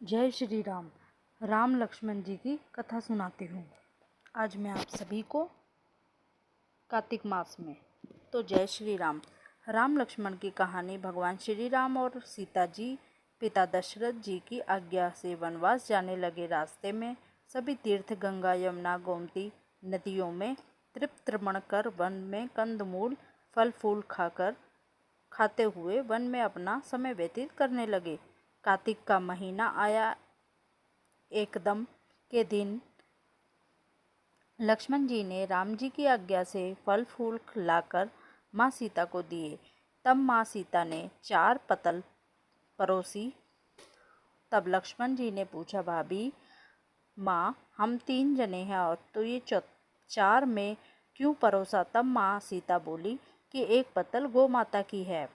जय श्री राम। राम लक्ष्मण जी की कथा सुनाती हूँ आज मैं आप सभी को कार्तिक मास में। तो जय श्री राम। राम लक्ष्मण की कहानी भगवान श्री राम और सीता जी पिता दशरथ जी की आज्ञा से वनवास जाने लगे। रास्ते में सभी तीर्थ गंगा यमुना गोमती नदियों में तृप्तमण कर वन में कंदमूल फल फूल खाते हुए वन में अपना समय व्यतीत करने लगे। कार्तिक का महीना आया। एकदम के दिन लक्ष्मण जी ने राम जी की आज्ञा से फल फूल लाकर माँ सीता को दिए। तब माँ सीता ने 4 पतल परोसी। तब लक्ष्मण जी ने पूछा, भाभी माँ, हम 3 जने हैं और तो ये 4 में क्यों परोसा? तब माँ सीता बोली कि एक पतल गौ माता की है।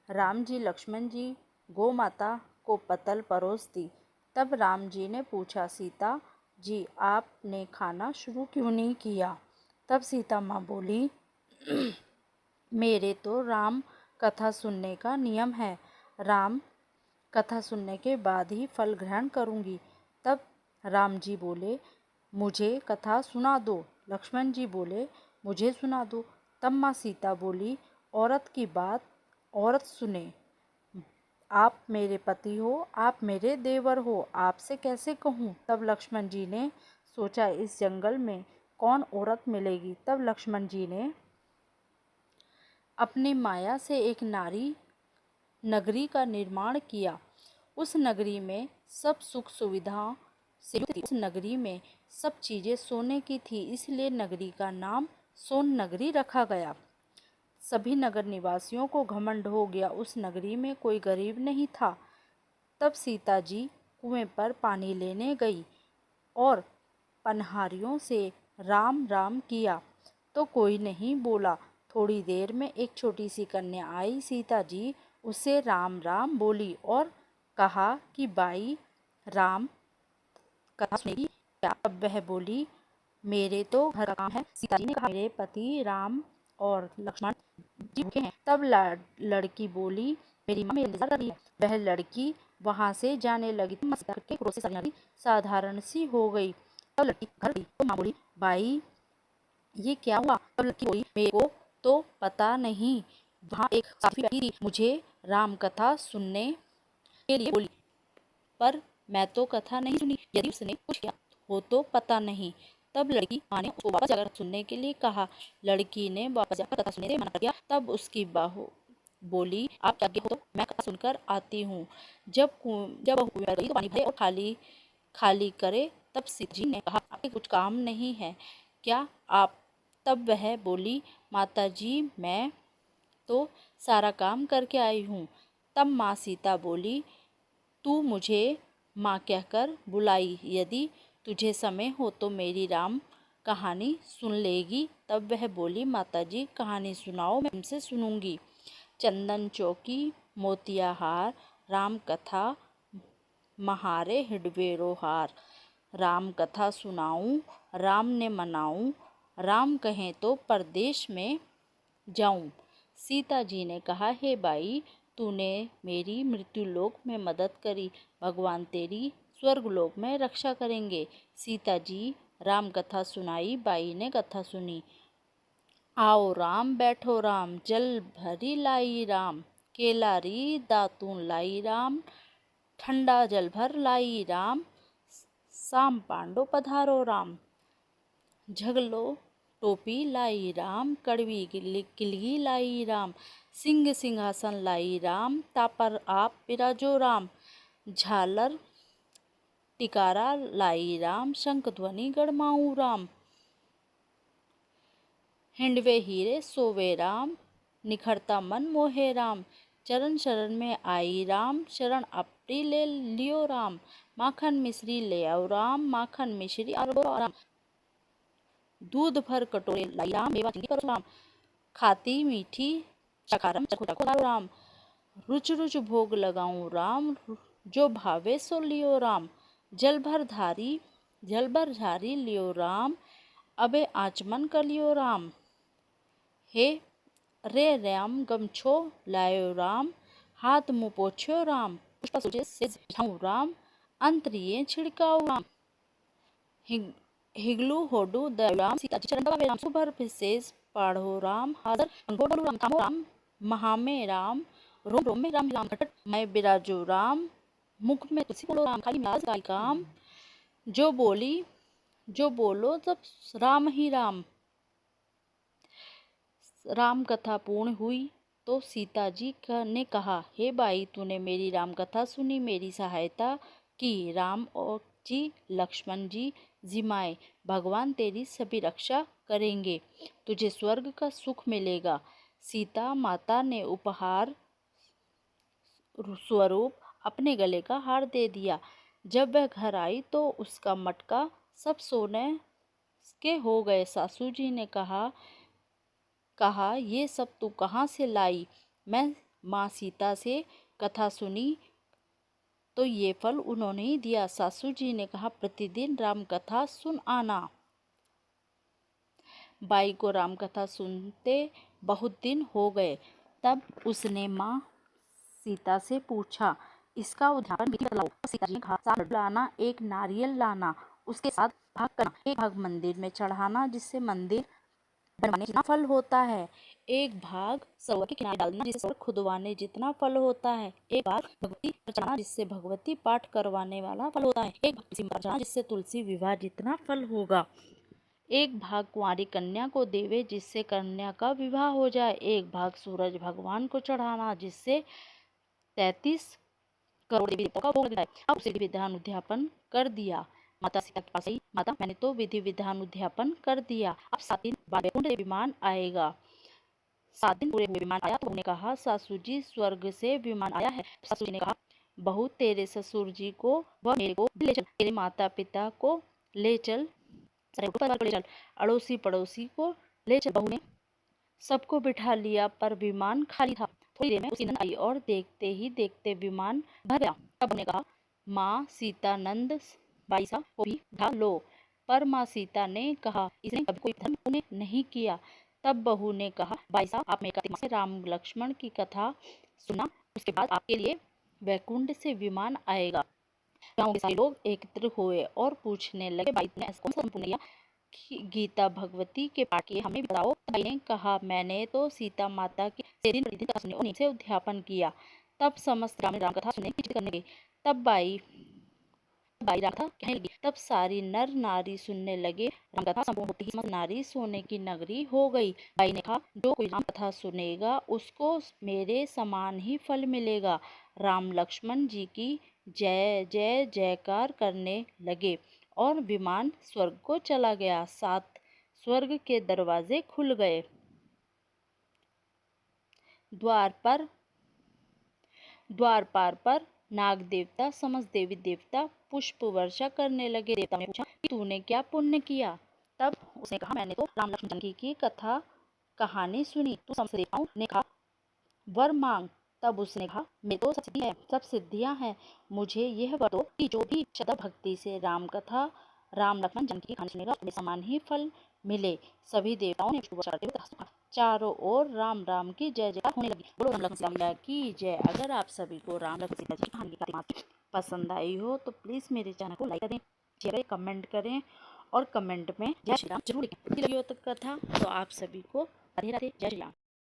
राम जी लक्ष्मण जी गौ माता को पतल परोस दी। तब राम जी ने पूछा, सीता जी आपने खाना शुरू क्यों नहीं किया? तब सीता माँ बोली, मेरे तो राम कथा सुनने का नियम है। राम कथा सुनने के बाद ही फल ग्रहण करूँगी। तब राम जी बोले, मुझे कथा सुना दो। लक्ष्मण जी बोले, मुझे सुना दो। तब माँ सीता बोली, औरत की बात औरत सुने। आप मेरे पति हो, आप मेरे देवर हो, आपसे कैसे कहूँ? तब लक्ष्मण जी ने सोचा, इस जंगल में कौन औरत मिलेगी। तब लक्ष्मण जी ने अपनी माया से एक नगरी का निर्माण किया। उस नगरी में सब सुख सुविधाओं से युक्त थी। उस नगरी में सब चीज़ें सोने की थी, इसलिए नगरी का नाम सोन नगरी रखा गया। सभी नगर निवासियों को घमंड हो गया, उस नगरी में कोई गरीब नहीं था। तब सीता जी कुएं पर पानी लेने गई और पनहारियों से राम राम किया तो कोई नहीं बोला। थोड़ी देर में एक छोटी सी कन्या आई। सीता जी उससे राम राम बोली और कहा कि बाई राम कथा सुनेगी क्या? तब वह बोली, मेरे तो घर का काम है। सीता जी ने कहा, मेरे पति राम और लक्ष्मण जी भूखे हैं। तब लड़की बोली, मेरी माँ मेरा इंतजार कर रही है। वह लड़की वहां से जाने लगी तो माँ सीता के क्रोध से साधारण सी हो गई। तब लड़की घर गई तो माँ बोली, भाई ये क्या हुआ? तब लड़की बोली, मेरे को तो पता नहीं, वहाँ एक साथी बैठी थी, मुझे राम कथा सुनने के लिए बोली, पर मैं तो कथा नहीं सुनी। यदि उसने कुछ किया हो तो पता नहीं। तब लड़की माँ ने उसको वापस जाकर सुनने के लिए कहा। लड़की ने वापस जाकर कथा सुनने से मना कर दिया। तब उसकी बहू बोली, आप क्या हो तो मैं कथा सुनकर आती हूँ। जब बहू कुएं पर गई तो पानी भरे और खाली खाली करे। तब सीता जी ने कहा, आपके कुछ काम नहीं है क्या आप? तब वह बोली, माता जी मैं तो सारा काम करके आई हूँ। तब माँ सीता बोली, तू मुझे माँ कहकर बुलाई, यदि तुझे समय हो तो मेरी राम कहानी सुन लेगी। तब वह बोली, माता जी कहानी सुनाओ, मैं तुमसे सुनूंगी। चंदन चौकी मोतिया हार, राम कथा महारे हिडवेरो हार। राम कथा सुनाऊं, राम ने मनाऊं, राम कहें तो परदेश में जाऊं। सीता जी ने कहा, हे बाई तूने मेरी मृत्यु लोक में मदद करी, भगवान तेरी स्वर्ग लोक में रक्षा करेंगे। सीता जी राम कथा सुनाई। बाई ने कथा सुनी। आओ राम बैठो राम, जल भरी लाई राम, केला री दातून लाई राम, ठंडा जल भर लाई राम, साम पांडो पधारो राम, झगलो टोपी लाई राम, कड़वी किलगी लाई राम, सिंह सिंहासन लाई राम, तापर आप बिराजो राम, झालर टिकारा लाई राम, शंख ध्वनि गढ़माऊं राम, हिंडवे हीरे सोवे राम, निखरता मन मोहे राम, चरण शरण में आई राम, शरण अपनी ले लियो राम, माखन मिश्री ले आओ राम, माखन मिश्री आओ राम, दूध भर कटोरे लाई राम, मेवा चिंगी करो राम, खाती मीठी चखारम चखो चखो राम, रुच रुच भोग लगाऊं राम, जो भावे सो लियो राम, जल भर झारी लियो राम, अबे आचमन कर लियो राम, हे रे राम गमछो लायो राम, हाथ मुँह पोछो राम, पुष्पा सूचे से झाऊ राम अंतरिये छिड़काऊ राम हिगलू होडू दयालु राम सीता जी चरण दबावे राम सुभर विशेष पाढ़ो राम हाजर अंगोडू राम थामो राम महामे राम रोम रोम में राम राम घटट मैं बिराजो राम मुख में तुलसी बोलो राम खाली मिलाज काई काम जो बोलो सब राम ही राम। राम कथा पूर्ण हुई तो सीता जी ने कहा, हे भाई तूने मेरी राम कथा सुनी, मेरी सहायता की। राम और जी लक्ष्मण जी जिमाए भगवान तेरी सभी रक्षा करेंगे, तुझे स्वर्ग का सुख मिलेगा। सीता माता ने उपहार स्वरूप अपने गले का हार दे दिया। जब वह घर आई तो उसका मटका सब सोने के हो गए। सासू जी ने कहा ये सब तू कहाँ से लाई? मैं माँ सीता से कथा सुनी तो ये फल उन्होंने ही दिया। सासू जी ने कहा, प्रतिदिन राम कथा सुन आना। बाई को राम कथा सुनते बहुत दिन हो गए। तब उसने माँ सीता से पूछा, इसका उद्यापन विधि बतलाओ। सीता जी ने कहा, 7 लड्डू लाना, 1 नारियल लाना, उसके 7 भाग करना, 1 भाग मंदिर में चढ़ाना जिससे मंदिर बनवाने जितना फल होता है, 1 भाग सरोवर के किनारे डालना जिससे सरोवर खुदवाने जितना फल होता है, 1 भाग भगवती पर चढ़ाना जिससे भगवती पाठ करवाने वाला फल होता है, 1 भाग तुलसी पर चढ़ाना जिससे तुलसी विवाह जितना फल होगा, 1 भाग कुंवारी कन्या को देवे जिससे कन्या का विवाह हो जाए, 1 भाग सूरज भगवान को चढ़ाना जिससे 33 करोड़ देवी देवताओं का भोग लग जाए। अब उसे विधान उद्यापन कर दिया। माता सीता के पास आई, माता मैंने तो विधि विधान उद्यापन कर दिया, अब 7 दिन बाद वैकुंठ से विमान आएगा। 7 दिन पूरे हुए विमान आया तो उन्होंने कहा, सासू जी स्वर्ग से विमान आया है। सासू जी ने कहा, बहू तेरे ससुर जी को व मेरे को ले चल, तेरे माता पिता को ले चल, सारे परिवार को ले चल, अड़ोसी पड़ोसी को ले चल। बहू ने सबको बिठा लिया पर विमान खाली था। थोड़ी देर में उसकी नंद आई और देखते ही देखते विमान भर गया। तब उन्होंने कहा, माँ सीता नंद बाईसा को भी बिठा लो। पर माँ सीता ने कहा, इसने कभी कोई धर्म पुण्य नहीं किया। तब बहू ने कहा, बाईसा आप मेरे कार्तिक मास में राम लक्ष्मण की कथा सुना, उसके बाद आपके लिए वैकुंठ से विमान आएगा। गाँव के सारे लोग एकत्र हुए और पूछने लगे, भाई तुमने ऐसा कौन सा धर्म पुण्य किया? गीता भगवती के पाठ किए, हमें बताओ। भाई ने कहा, मैंने तो सीता माता की दिन प्रतिदिन कथा सुनी और नीचे उद्यापन किया। तब समस्त राम कथा सुनने की जिद करने लगे। तब बाई राम कथा कहने लगी। तब सारी नर नारी सुनने लगे। राम कथा संपूर्ण होते ही समस्त नारी सोने की नगरी हो गई। बाई ने कहा, जो कोई राम कथा सुनेगा उसको मेरे समान ही फल मिलेगा। राम लक्ष्मण जी की जय जय जयकार करने लगे और विमान स्वर्ग को चला गया। 7 स्वर्ग के दरवाजे खुल गए। द्वारपाल पर नाग देवता समस्त देवी देवता पुष्प वर्षा करने लगे। देवता ने पूछा कि तूने क्या पुण्य किया? तब उसने कहा, मैंने तो राम लक्ष्मण जानकी की कथा कहानी सुनी। तो समस्त देवताओं ने कहा, वर मांग। तब उसने कहा, मेरे तो सब सिद्धियां हैं, मुझे यह वर दो कि जो भी श्रद्धा भक्ति से राम कथा राम लक्ष्मण जानकी की कहानी सुनेगा उसको समान ही फल मिले। सभी देवताओं ने पुष्प वर्षा करते हुए कहा, चारों ओर राम राम की जय जयकार होने लगी। बोलो राम लक्ष्मण सीता की जय। अगर आप सभी को राम लक्ष्मण सीता जी की कहानी पसंद आई हो तो प्लीज़ मेरे चैनल को लाइक करें, शेयर करें, कमेंट करें और कमेंट में जय श्री राम जरूर लिखें। लगी हो तो कथा तो आप सभी को राधे राधे, जय श्री राम।